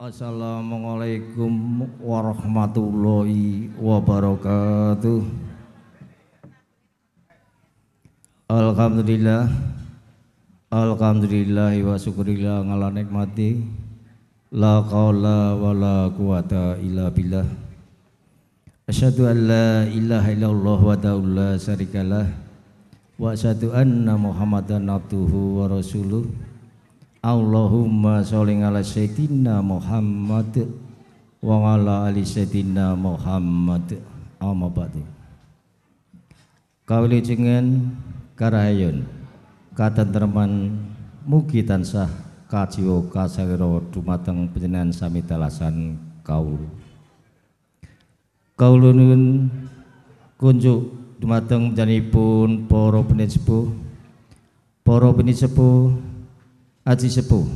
Assalamualaikum warahmatullahi wabarakatuh. Alhamdulillah, alhamdulillah wa syukurillah ngala nikmati. La qaula wa la quwata illa billah. Asyhadu an la ilaha illallah wa la syarikalah wa asyhadu anna Muhammadan abduhu wa rasuluh. Allahumma sholli ala sayyidina Muhammad wa ala ali sayyidina Muhammad. Amma ba'du. Kawilujengan karahayun katentreman mugi tansah kajiwa kasawira dumateng panjenengan sami dalasan kaula. Kaula nuwun kunjuk dumateng panjenenganipun para penisepuh, aji sepuh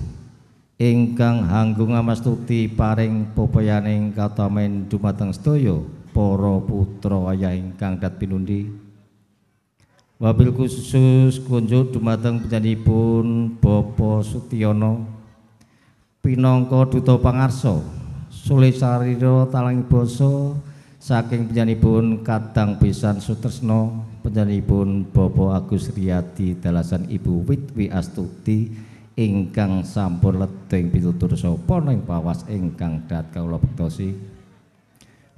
ingkang hanggung ngamastuti paring pepayaning katamen dumateng sedaya para putra wayah ingkang dat pinundi. Wabil khusus kunjuk dumateng panjenenganipun Bapak Sutyono pinangka duta pangarsa Sule Sarira Talang Basa saking panjenenganipun Kadang Pisan Sutresna panjenenganipun Bapak Agus Riyadi dalasan Ibu Witwi Astuti ingkang sampun leteng pitutur sapa ing pawas ingkang dat kawula bektosi.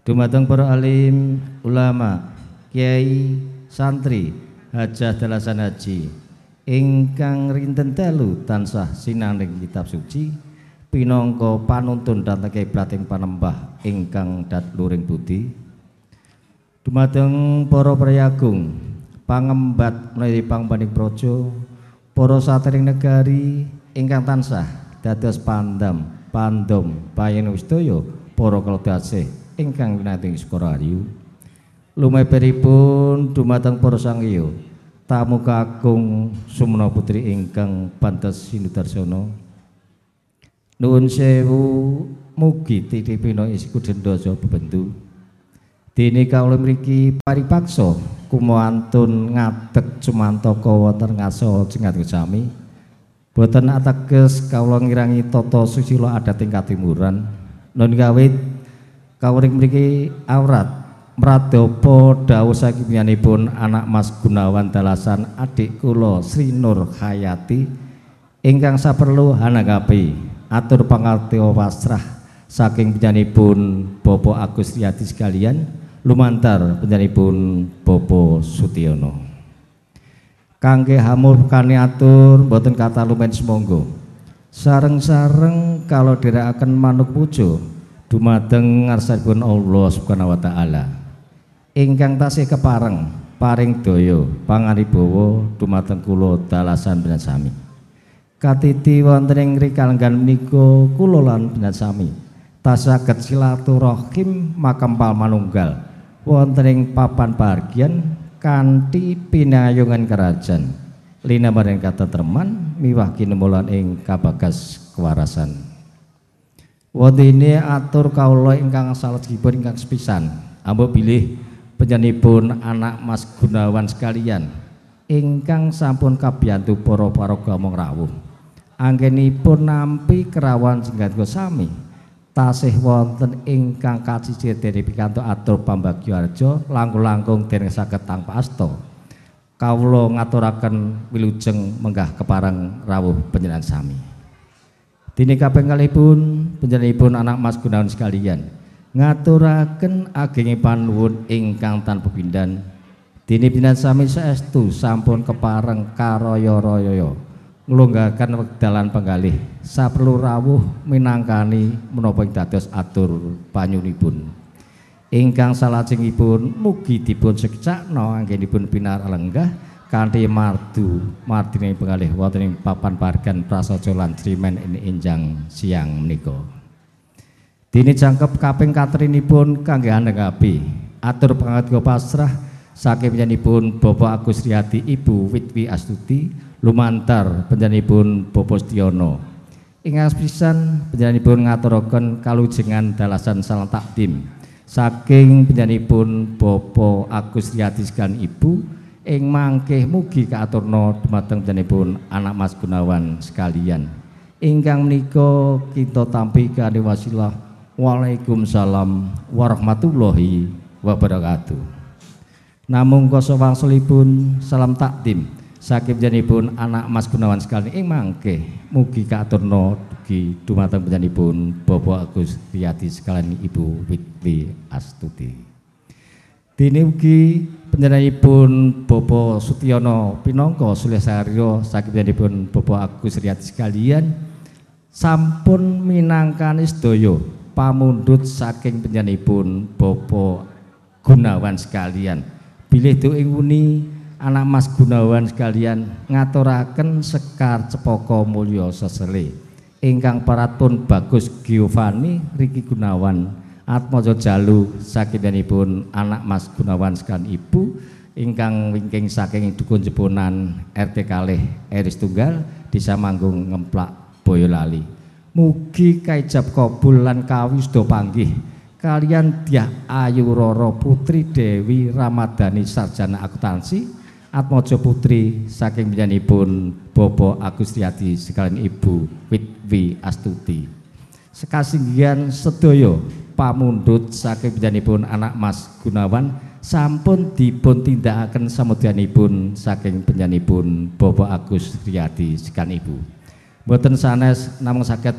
Dumateng para alim ulama, kiai, santri, hajah dalasan haji ingkang rinten dalu tansah sinanding kitab suci pinangka panuntun dhateng kiblat ing panembah ingkang dat luring budi. Dumateng para prayagung, pangembat menawi pangbaning praja, para satring negari ingkang tansah dados pandom payen sedaya para keladasih ingkang winating Sukorayu. Lumeberipun dumateng para sangya tamu kakung sumana putri ingkang pantes sinudarsana. Nuwun sewu mugi titipina isiku dendasa bebendu. Dene kawula mriki paripaksa kumantun ngadeg sumantaka wonten ngaso jengat sami. Boten ateges kawula ngirangi tata susila adating katimuran. Nun kawit kawring mriki awrat mradapa dawuh saking panjenenganipun anak Mas Gunawan dalasan adik kula Sri Nur Hayati ingkang saperlu hanangapi atur pangartya pasrah saking panjenenganipun Bapak Agus Riyadi sekalian lumantar panjenenganipun Bapak Sutyono. Kangge hamur kani atur boten kata lumen semonggo. Sareng-sareng kalau dirakaken manuk pujo dumateng ngarsanipun Allah Subhanahu wa taala. Ingkang tasih kepareng paring daya pangaribawa dumateng kula dalasan panjenengan sami. Katiti wonten ing rikalenggan menika kula lan panjenengan sami tasaged silaturahim makempal manunggal wonten ing papan pahargyan kanthi pinayungan kerajaan linambaran katentreman miwah kinemulan ing kabagas kewarasan. Wondene atur kawula ingkang salebetipun ingkang sepisan ambo bilih panjenenganipun anak Mas Gunawan sekalian ingkang sampun kabiyantu para paraga mung rawuh. Anggenipun nampi kerawan jenggat sami tasih wonten ingkang kacicir dene pikantuk atur pambagya arja langkung-langkung dereng saged tanpa asta. Kawula ngaturaken wilujeng menggah kepareng rawuh panjenengan sami. Dene kaping kalihipun panjenenganipun anak Mas Gunawan sekalian ngaturaken agenging panuwun ingkang tanpa pindan. Dene pindan sami saestu sampun kepareng karaya-raya nglonggaken wekdalan penggalih saperlu rawuh minangkani menapa ing dados atur panyunipun ingkang salajengipun mugi dipun sekcakna anggenipun pinarenggah kanthi mardine penggalih wonten ing papan pahargyan prasaja lan crimen enjang siang menika. Dene jangkep kaping katrinipun kangge andhengapi atur pangartya pasrah saking panjenenganipun Bapak Agus Riyadi Ibu Witwi Astuti lumantar panjenenganipun Bapak Sutyono. Ingkang pisan panjenenganipun ngaturaken kalujengan dalasan salam takdim saking panjenenganipun Bapak Agus Riyadi sekalian Ibu ing mangkeh mugi kaaturna dumateng panjenenganipun anak Mas Gunawan sekalian ingkang menika kita tampi kanthi wasilah Waalaikumsalam warahmatullahi wabarakatuh. Namung koso wangsulipun salam takdim saking panjenenganipun anak Mas Gunawan sekalian ing mangke mugi katurna dugi dumateng panjenenganipun Bapak Agus Riyadi sekalian Ibu Witwi Astuti. Dene ugi panjenenganipun Bapak Sutyono pinangka Sulyasarya saking panjenenganipun Bapak Agus Riyadi sekalian sampun minangkani sedaya pamundhut saking panjenenganipun Bapak Gunawan sekalian. Bilih ing wuni anak Mas Gunawan sekalian ngaturaken sekar cepaka mulya sesele ingkang paratipun Bagus Giovanni Riki Gunawan Atmaja Jalu saking panjenenganipun anak Mas Gunawan sekalian Ibu ingkang wingking saking dukun Jebonan RT kalih RW Tunggal Desa Manggung Ngemplak Boyolali. Mugi kaijab kabul lan kawisuda panggih kalian Dyah Ayu Roro Putri Dewi Ramadhani sarjana akuntansi Atmaja Putri saking panjenenganipun Bapak Agus Riyadi sekalian Ibu Witwi Astuti. Sekasinggihan sedaya pamundhut saking panjenenganipun anak Mas Gunawan sampun dipun tindakaken samodyanipun saking panjenenganipun Bapak Agus Riyadi sekalian Ibu. Mboten sanes namung saged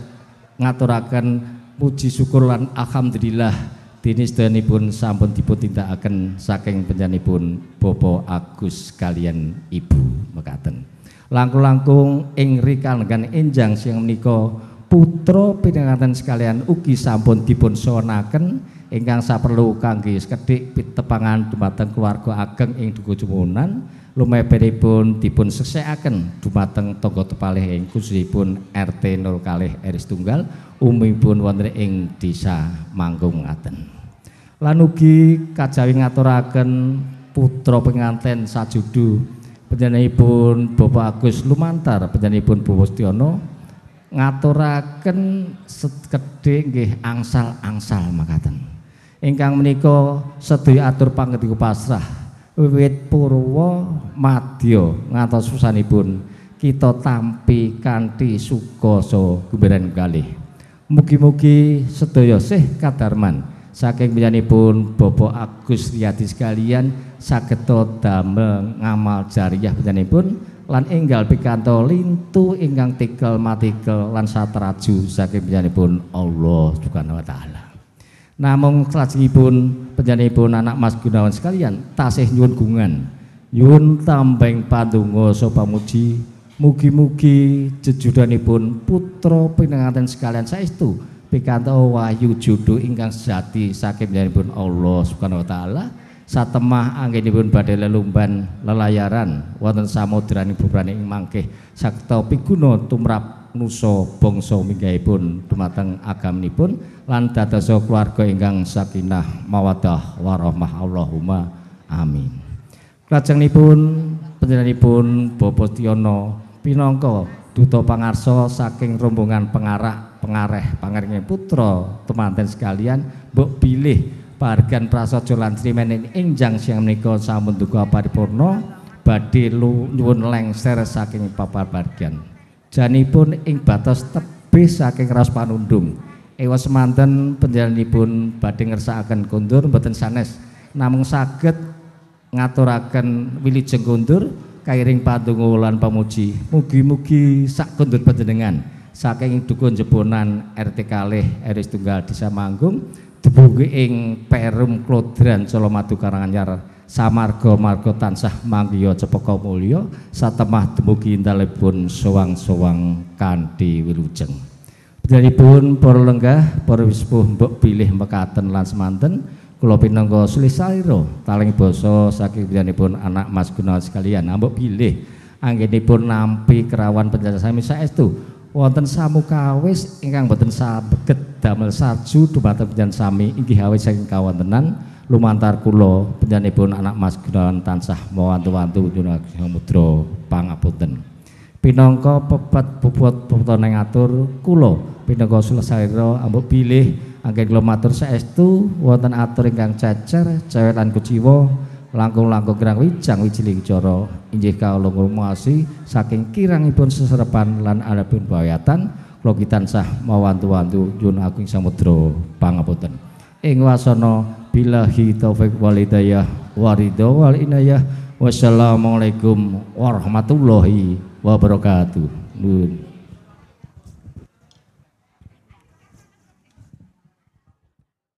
ngaturaken puji syukur lan alhamdulillah dene sedayanipun sampun dipun tindakaken saking panjenenganipun Bapak Agus kalian Ibu mekaten. Langkung-langkung ing rikanegan enjang sing menika putra pinanganten sekalian ugi sampun dipun sonaken ingkang saperlu kangge sekedhik pitepangan dumateng keluarga ageng ing Dukuh Jumunan lumebetipun dipun seksekaken dumateng tangga tepalih ing khususipun RT 0 kalih RW Tunggal umumipun wonten ing Desa Manggung ngaten. Lan ugi kajawi ngaturaken putra penganten sajudu panjenenganipun Bapak Agus lumantar panjenenganipun Bapak Sutyono ngaturaken sekedhik nggih angsal-angsal makaten. Ingkang menika sedaya atur pangandika pasrah wiwit purwa madya ngantos susanipun kita tampi kanthi suka saha gembiraning kalih. Mugi-mugi sedaya sih kadarman saking panjenenganipun Bapak Agus Riyadi sekalian sageta damel ngamal jariyah panjenenganipun lan enggal pikanto lintu ingkang tikel matikel lan satraju saking panjenenganipun Allah Subhanahu wa taala. Namung salajengipun panjenenganipun anak Mas Gunawan sekalian tasih nyuwun gungan nyuwun tambeng pandonga saha pamuji mugi-mugi jejudanipun putra pinanganten sekalian saestu pikanto wahyu jodoh ingkang sejati saking panjenenganipun Allah Subhanahu wa taala satemah anggenipun badhe lelumban lelayaran wonten samudraning bubrane ing mangkih sageta piguna tumrap nusa bangsa minggahipun dumateng agamanipun lan dadosa keluarga ingkang sakinah mawaddah warahmah Allahumma amin. Lajengipun panjenenganipun Bapak Sutyono pinangka duta pangarsa saking rombongan pengareh pangaring putra temanten sekalian mbok bilih pahargan prasaja lan srimenen enjang siang menika sampun duka paripurna badhe nyuwun lengser saking papan pahargan. Janipun ing batas tebih saking raos panundung ewas semanten panjenenganipun badhe ngersakaken kondur mboten sanes namung saged ngaturaken wilujeng kondur kairing pandonga lan pamuji mugi-mugi sak kondur panjenengan saking dukun Jebonan RT kalih RW Tunggal Desa Manggung dumugi ing Perum Klodran Colomadu Karanganyar samarga-marga tansah manggiya cepaka mulya satemah dumugi intalipun sowang-sowang kanthi wilujeng. Panjenenganipun para lenggah para sepuh mbok bilih mekaten lan semanten kula pinangka Sulisarya taling basa saking panjenenganipun anak Mas Gunawan sekalian mbok bilih anggenipun nampi kerawan panjenengan sami saestu wonten samukawis ingkang boten saged damel sarju dumateng panjenengan sami inggih awit saking kawontenan lumantar kula panjenenganipun anak Mas Gunawan tansah mawantu-wantu nyuwun mudra pangapunten. Pinangka bobot neng atur kula pinangka Sulisarya ambek bilih anggen kula matur saestu wonten atur ingkang cecer cewek lan kuciwa langkung-langkung kirang wijang wijiling cara inggih kawula ngrumaosi saking kirangipun seserepan lan alapun bawayatan kula tansah mawantu-wantu nyuwun agung samudra pangapunten. Ing wasana billahi taufik wal hidayah waridho wal inayah. Wassalamualaikum warahmatullahi wabarakatuh. Nuwun.